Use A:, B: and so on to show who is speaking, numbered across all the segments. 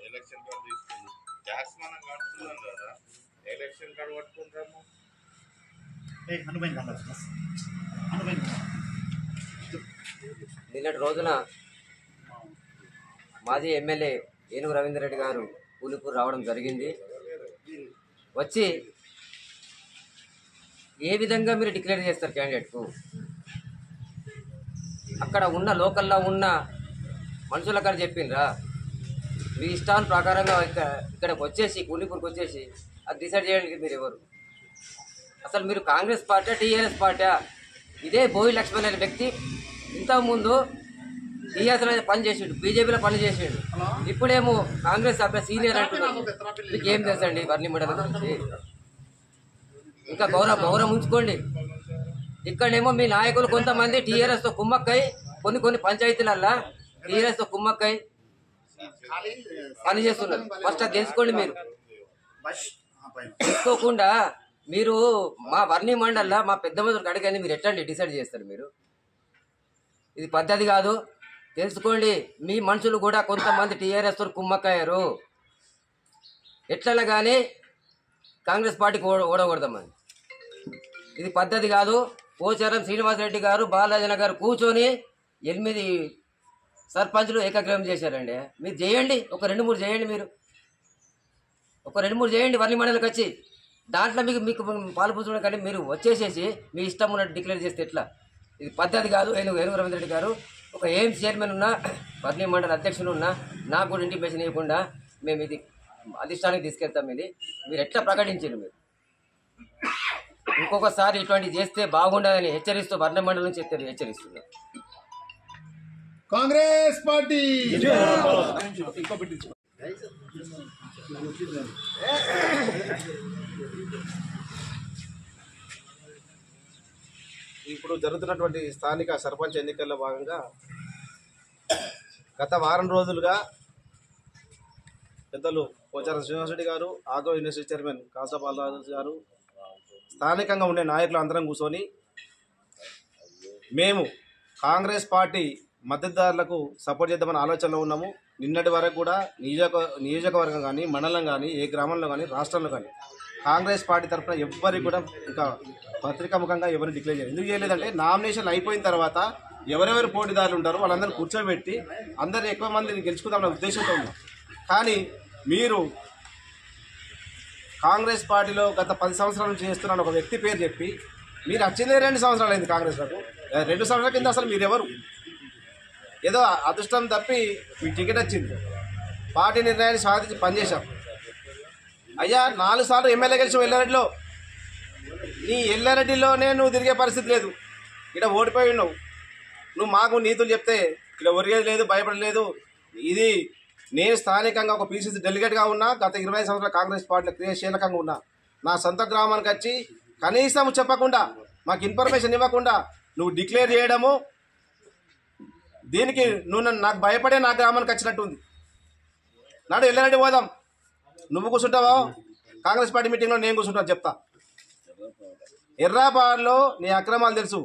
A: Election card తీసుకుంది tax మనం కడుతున్నాం కదా, ఎలక్షన్ కార్డు పట్టుకుంటాము.
B: నిన్నటి రోజున మాజీ ఎమ్మెల్యే ఏనుగు రవీందర్ రెడ్డి గారు పూలిపూర్ రావడం జరిగింది. వచ్చి ఏ విధంగా మీరు డిక్లేర్ చేస్తారు క్యాండిడేట్కు? అక్కడ ఉన్న లోకల్లో ఉన్న మనుషుల గారు చెప్పిండ్రా? మీ ఇష్టాల ప్రకారంగా ఇక్కడికి వచ్చేసి పూలిపూర్కి వచ్చేసి అది డిసైడ్ చేయడానికి మీరు ఎవరు? అసలు మీరు కాంగ్రెస్ పార్టీ టీఆర్ఎస్ పార్టీ? ఇదే బోయి లక్ష్మణ్ అనే వ్యక్తి ఇంతకుముందు టీఆర్ఎస్లో పని చేసిండు, బీజేపీలో పని చేసిండు, ఇప్పుడేమో కాంగ్రెస్ అభ్యర్థి సీనియర్ అంటున్నారు. మీకు ఏం తెలుసండి వర్ణి మండలం గురించి? ఇంకా గౌరవం ఉంచుకోండి. ఇక్కడేమో మీ నాయకులు కొంతమంది టీఆర్ఎస్తో కుమ్మక్కై కొన్ని పంచాయతీలల్లా టీఆర్ఎస్తో కుమ్మక్కై పని చేస్తున్నారు. ఫస్ట్ అది తెలుసుకోండి. మీరు తెలుసుకోకుండా మీరు మా వర్ణి మండల్లో మా పెద్ద మందికి అడిగని మీరు ఎట్లా డిసైడ్ చేస్తారు? మీరు ఇది పద్ధతి కాదు, తెలుసుకోండి. మీ మనుషులు కూడా కొంతమంది టీఆర్ఎస్తో కుమ్మక్కయ్యారు. ఎట్లా కానీ కాంగ్రెస్ పార్టీకి ఓడకూడదామని ఇది పద్ధతి కాదు. పోచారం శ్రీనివాసరెడ్డి గారు, బాలాజన గారు కూర్చొని 8 సర్పంచులు ఏకగ్రీవం చేశారండి. మీరు చేయండి, ఒక 2-3 చేయండి. మీరు ఒక 2-3 చేయండి వర్ణి మండలికి వచ్చి. దాంట్లో మీకు పాల్పంచడం కానీ మీరు వచ్చేసేసి మీ ఇష్టం ఉన్నట్టు డిక్లేర్ చేస్తే ఎట్లా? ఇది పద్ధతి కాదు. ఏనుగు రవీంద్ర రెడ్డి గారు ఒక ఎయిమ్స్ చైర్మన్ ఉన్నా, వర్ణి మండలి అధ్యక్షులు ఉన్నా నాకు కూడా ఇంటిమేషన్ ఇవ్వకుండా మేము ఇది అధిష్టానానికి తీసుకెళ్తాం. ఇది మీరు ఎట్లా ప్రకటించారు? మీరు ఇంకొకసారి ఇటువంటివి చేస్తే బాగుండదని హెచ్చరిస్తూ వర్ణి మండలి నుంచి హెచ్చరిస్తున్నారు.
C: కాంగ్రెస్ పార్టీ
D: ఇప్పుడు జరుగుతున్నటువంటి స్థానిక సర్పంచ్ ఎన్నికల్లో భాగంగా గత వారం రోజులుగా పెద్దలు పోచారం శ్రీనివాసరెడ్డి గారు, agro university chairman Kasa Balaraju గారు, స్థానికంగా ఉండే నాయకులు అందరం కూర్చొని మేము కాంగ్రెస్ పార్టీ మద్దతుదారులకు సపోర్ట్ చేద్దామని ఆలోచనలో ఉన్నాము. నిన్నటి వరకు కూడా నియోజకవర్గం కానీ, మండలం కానీ, ఏ గ్రామంలో కానీ, రాష్ట్రంలో కానీ కాంగ్రెస్ పార్టీ తరఫున ఎవ్వరికి కూడా ఇంకా పత్రికాముఖంగా ఎవరు డిక్లేర్ చేయలేదు. ఎందుకు చేయలేదంటే నామినేషన్లు అయిపోయిన తర్వాత ఎవరెవరు పోటీదారులు ఉంటారో వాళ్ళందరూ కూర్చోబెట్టి అందరినీ ఎక్కువ మందిని గెలుచుకుందామనే ఉద్దేశంతో ఉన్నాం. కానీ మీరు కాంగ్రెస్ పార్టీలో గత 10 సంవత్సరాల నుంచి చేస్తున్న ఒక వ్యక్తి పేరు చెప్పి మీరు వచ్చిందే 2 సంవత్సరాలు అయింది కాంగ్రెస్లకు. 2 సంవత్సరాల కింద అసలు మీరెవరు? ఏదో అదృష్టం తప్పి మీ టికెట్ వచ్చింది, పార్టీ నిర్ణయాన్ని సాధించి పనిచేశాం. అయ్యా 4 సార్లు ఎమ్మెల్యే గెలిచావు ఎల్లారెడ్డిలో. నీ ఎల్లారెడ్డిలోనే నువ్వు తిరిగే పరిస్థితి లేదు. ఇక్కడ ఓడిపోయి ఉన్నావు. నువ్వు మాకు నీతులు చెప్తే ఇక్కడ ఒరిగేది లేదు, భయపడలేదు. ఇది నేను స్థానికంగా ఒక పీసీసీ డెలిగేట్గా ఉన్నా, గత 20 సంవత్సరాల కాంగ్రెస్ పార్టీలో క్రియాశీలకంగా ఉన్నా. నా సొంత గ్రామానికి వచ్చి కనీసం చెప్పకుండా, మాకు ఇన్ఫర్మేషన్ ఇవ్వకుండా నువ్వు డిక్లేర్ చేయడము, దీనికి నువ్వు నాకు భయపడే నా గ్రామానికి వచ్చినట్టు ఉంది. నాడు ఎల్లారెడ్డి పోదాం, నువ్వు కూర్చుంటావా? కాంగ్రెస్ పార్టీ మీటింగ్లో నేను కూర్చుంటా చెప్తా. ఎర్రాపాడులో నీ అక్రమాలు తెలుసు.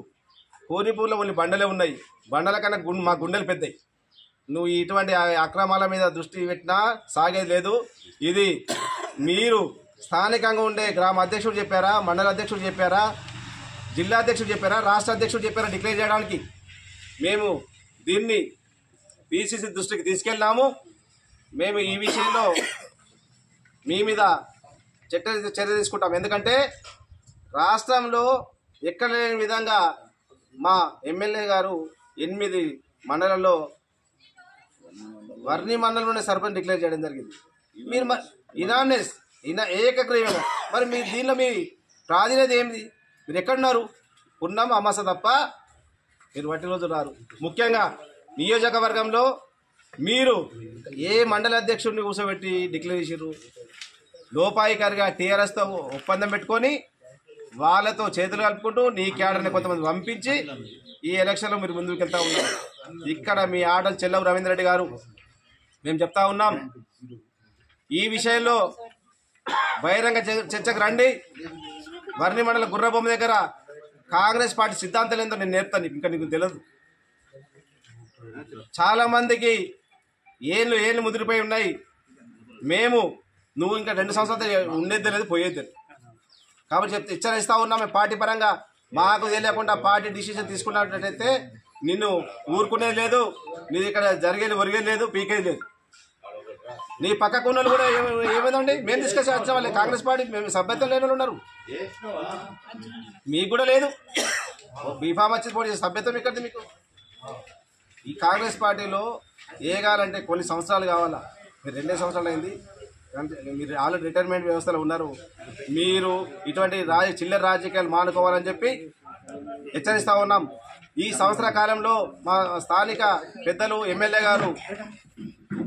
D: కోనిపూర్లో కొన్ని బండలే ఉన్నాయి, బండల కన్నా మా గుండెలు పెద్దయి. నువ్వు ఇటువంటి అక్రమాల మీద దృష్టి పెట్టినా సాగేది లేదు. ఇది మీరు స్థానికంగా ఉండే గ్రామ అధ్యక్షుడు చెప్పారా, మండల అధ్యక్షుడు చెప్పారా, జిల్లా అధ్యక్షుడు చెప్పారా, రాష్ట్ర అధ్యక్షుడు చెప్పారా డిక్లేర్ చేయడానికి? మేము దీన్ని పీసీసీ దృష్టికి తీసుకెళ్ళాము. మేము ఈ విషయంలో మీ మీద చర్య తీసుకుంటాం. ఎందుకంటే రాష్ట్రంలో ఎక్కడ లేని విధంగా మా ఎమ్మెల్యే గారు 8 మండలంలో వర్ణి మండలంలోనే సర్పంచ్ డిక్లేర్ చేయడం జరిగింది. మీరు ఏకగ్రీవం. మరి మీ దీనిలో మీ ప్రాధాన్యత ఏంది? మీరు ఎక్కడున్నారు? పున్నం అమాస తప్ప మీరు వట్టి రోజు రారు. ముఖ్యంగా నియోజకవర్గంలో మీరు ఏ మండల అధ్యక్షుడిని కూర్చోబెట్టి డిక్లేర్ చేసారు? లోపాయికారిగా టీఆర్ఎస్తో ఒప్పందం పెట్టుకొని వాళ్ళతో చేతులు కలుపుకుంటూ నీ క్యాడర్ని కొంతమంది పంపించి ఈ ఎలక్షన్లో మీరు ముందుకు వెళ్తా ఉన్నారు. ఇక్కడ మీ ఆటలు చెల్లవు రవీంద్ర రెడ్డి గారు. మేము చెప్తా ఉన్నాం, ఈ విషయంలో బహిరంగ చర్చకు రండి. వర్ణి మండల గుర్రబొమ్మ దగ్గర కాంగ్రెస్ పార్టీ సిద్ధాంతాలు ఏందో నేను నేర్పుతాను. ఇంకా నీకు తెలియదు. చాలా మందికి ఏళ్ళు ముదిరిపోయి ఉన్నాయి. మేము నువ్వు ఇంకా 2 సంవత్సరాలు ఉండేది లేదు, పోయేది లేదు. కాబట్టి చెప్తే హెచ్చరిస్తా ఉన్నాం. మేము పార్టీ పరంగా మాకు తెలియకుండా పార్టీ డిసిషన్ తీసుకున్నట్టయితే నిన్ను ఊరుకునేది లేదు, నీది ఇక్కడ జరిగేది ఒరిగేది లేదు, పీకేది లేదు. నీ పక్కకు ఉన్న కూడా ఏమైందండి, మేము డిస్కస్ వచ్చిన వాళ్ళే కాంగ్రెస్ పార్టీ, మేము సభ్యత్వం లేని వాళ్ళు ఉన్నారు, మీకు కూడా లేదు. బీఫామ్ వచ్చి పోటీ సభ్యత్వం ఇక్కడ మీకు. ఈ కాంగ్రెస్ పార్టీలో ఏగాలంటే కొన్ని సంవత్సరాలు కావాలా. మీరు 2 సంవత్సరాలు అయింది, మీరు ఆల్రెడీ రిటైర్మెంట్ వ్యవస్థలో ఉన్నారు. మీరు ఇటువంటి చిల్లర రాజకీయాలు మానుకోవాలని చెప్పి హెచ్చరిస్తా ఉన్నాం. ఈ సంవత్సర కాలంలో మా స్థానిక పెద్దలు ఎమ్మెల్యే గారు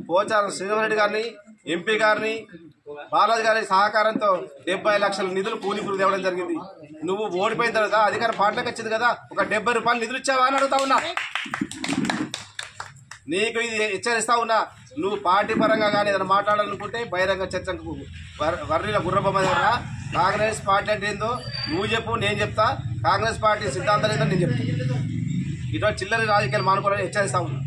D: పోచారం శ్రీనివాసరెడ్డి గారిని, ఎంపీ గారిని, బాలాజీ గారి సహకారంతో 70 లక్షల నిధులు కూలిపురు తేవడం జరిగింది. నువ్వు ఓడిపోయిన తర్వాత అధికారం పార్టీకి వచ్చింది కదా, ఒక 70 రూపాయలు నిధులు ఇచ్చావా అని అడుగుతా ఉన్నా. నీకు ఇది హెచ్చరిస్తా ఉన్నా. నువ్వు పార్టీ పరంగా కానీ ఏదైనా మాట్లాడాలనుకుంటే బహిరంగ చర్చకు వర్రీల గుర్రబొమ్మ దగ్గర కాంగ్రెస్ పార్టీ అంటే ఏందో నువ్వు చెప్పు, నేను చెప్తా. కాంగ్రెస్ పార్టీ సిద్ధాంతాలు ఏందో నేను చెప్తాను. ఇటువంటి చిల్లర రాజకీయాలు మానుకోవాలని హెచ్చరిస్తా ఉన్నా.